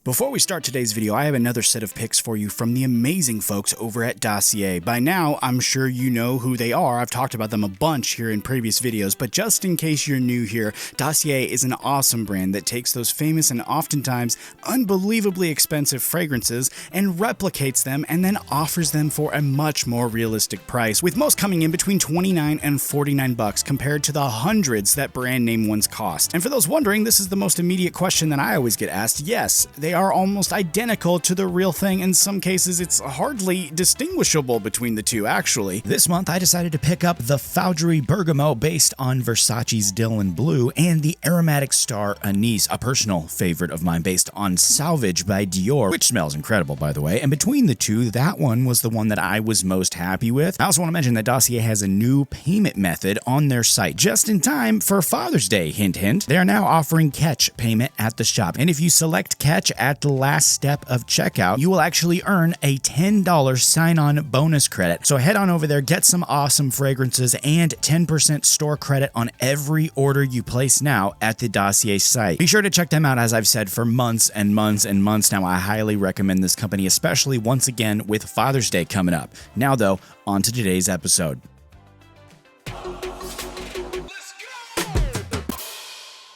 Before we start today's video, I have another set of picks for you from the amazing folks over at Dossier. By now, I'm sure you know who they are. I've talked about them a bunch here in previous videos, but just in case you're new here, Dossier is an awesome brand that takes those famous and oftentimes unbelievably expensive fragrances and replicates them and then offers them for a much more realistic price, with most coming in between $29 and $49 compared to the hundreds that brand name ones cost. And for those wondering, this is the most immediate question that I always get asked. Yes, they are almost identical to the real thing. In some cases, it's hardly distinguishable between the two, actually. This month, I decided to pick up the Foudry Bergamo based on Versace's Dylan Blue and the Aromatic Star Anise, a personal favorite of mine based on Salvage by Dior, which smells incredible, by the way. And between the two, that one was the one that I was most happy with. I also want to mention that Dossier has a new payment method on their site just in time for Father's Day, hint hint. They are now offering Catch payment at the shop, and if you select Catch at the last step of checkout, you will actually earn a $10 sign-on bonus credit. So head on over there, get some awesome fragrances and 10% store credit on every order you place now at the Dossier site. Be sure to check them out, as I've said for months and months and months now. I highly recommend this company, especially once again with Father's Day coming up. Now though, on to today's episode.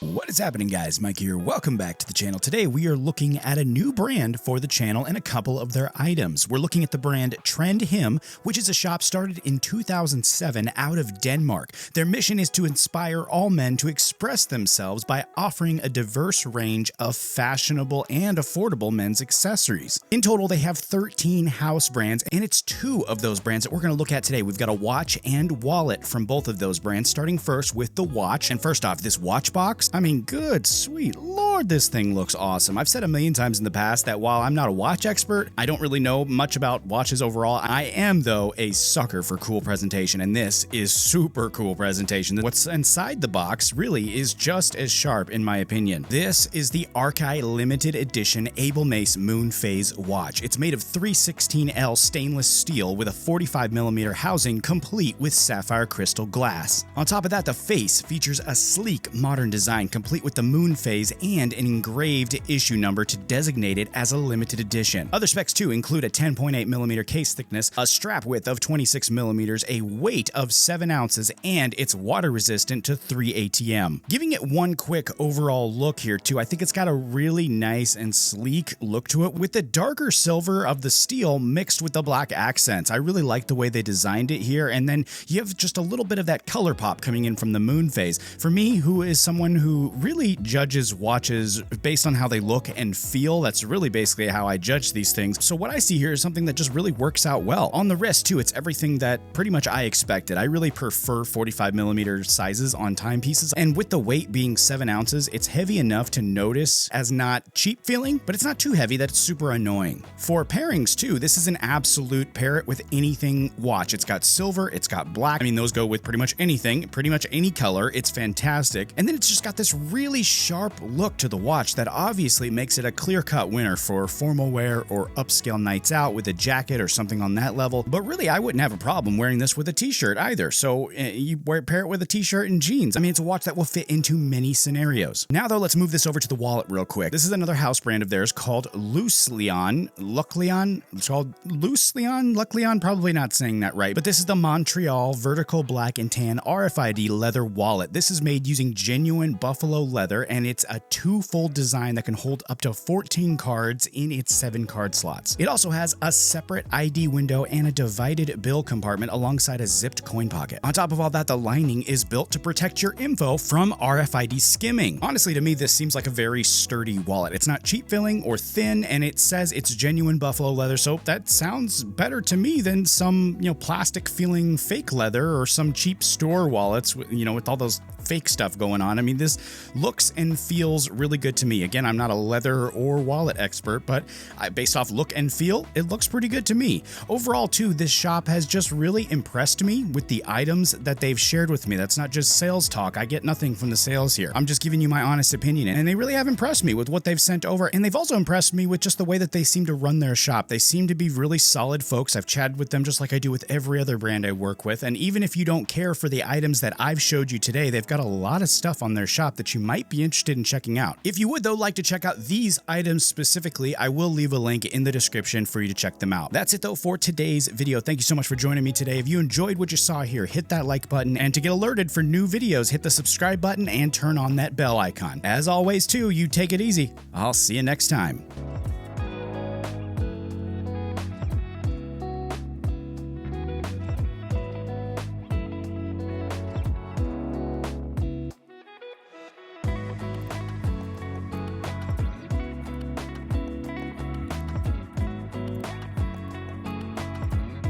What is happening, guys? Mike here. Welcome back to the channel. Today we are looking at a new brand for the channel and a couple of their items. We're looking at the brand Trend Him, which is a shop started in 2007 out of Denmark. Their mission is to inspire all men to express themselves by offering a diverse range of fashionable and affordable men's accessories. In total, they have 13 house brands, and it's two of those brands that we're going to look at today. We've got a watch and wallet from both of those brands, starting first with the watch. And first off, this watch box, I mean, good, sweet Lord, this thing looks awesome. I've said a million times in the past that while I'm not a watch expert, I don't really know much about watches overall. I am, though, a sucker for cool presentation, and this is super cool presentation. What's inside the box really is just as sharp, in my opinion. This is the Arkai limited edition Abel Mace Moonphase watch. It's made of 316L stainless steel with a 45mm housing complete with sapphire crystal glass. On top of that, the face features a sleek, modern design complete with the Moonphase and an engraved issue number to designate it as a limited edition. Other specs too include a 10.8mm case thickness, a strap width of 26mm, a weight of 7 ounces, and it's water resistant to 3 ATM. Giving it one quick overall look here too, I think it's got a really nice and sleek look to it with the darker silver of the steel mixed with the black accents. I really like the way they designed it here, and then you have just a little bit of that color pop coming in from the Moonphase. For me, who is someone who really judges watches based on how they look and feel, that's really basically how I judge these things. So what I see here is something that just really works out well. On the wrist too, it's everything that pretty much I expected. I really prefer 45mm sizes on timepieces, and with the weight being 7 ounces, it's heavy enough to notice as not cheap feeling, but it's not too heavy that it's super annoying. For pairings too, this is an absolute pair it with anything watch. It's got silver, it's got black. I mean, those go with pretty much anything, pretty much any color. It's fantastic. And then it's just got this really sharp look to the watch that obviously makes it a clear-cut winner for formal wear or upscale nights out with a jacket or something on that level. But really, I wouldn't have a problem wearing this with a t-shirt either. So you pair it with a t-shirt and jeans. I mean, it's a watch that will fit into many scenarios. Now though, let's move this over to the wallet real quick. This is another house brand of theirs called Lucleon. It's called Lucleon, probably not saying that right. But this is the Montreal vertical black and tan RFID leather wallet. This is made using genuine buffalo leather, and it's a two-fold design that can hold up to 14 cards in its 7 card slots. It also has a separate ID window and a divided bill compartment alongside a zipped coin pocket. On top of all that, the lining is built to protect your info from RFID skimming. Honestly, to me, this seems like a very sturdy wallet. It's not cheap feeling or thin, and it says it's genuine buffalo leather, so that sounds better to me than some, plastic feeling fake leather or some cheap store wallets, with all those fake stuff going on. I mean, this looks and feels really good to me. Again, I'm not a leather or wallet expert, but based off look and feel, it looks pretty good to me. Overall, too, this shop has just really impressed me with the items that they've shared with me. That's not just sales talk. I get nothing from the sales here. I'm just giving you my honest opinion, and they really have impressed me with what they've sent over, and they've also impressed me with just the way that they seem to run their shop. They seem to be really solid folks. I've chatted with them just like I do with every other brand I work with, and even if you don't care for the items that I've showed you today, they've got got a lot of stuff on their shop that you might be interested in checking out. If you would though like to check out these items specifically, I will leave a link in the description for you to check them out. That's it though for today's video. Thank you so much for joining me today. If you enjoyed what you saw here, hit that like button, and to get alerted for new videos, hit the subscribe button and turn on that bell icon. As always too, you take it easy. I'll see you next time.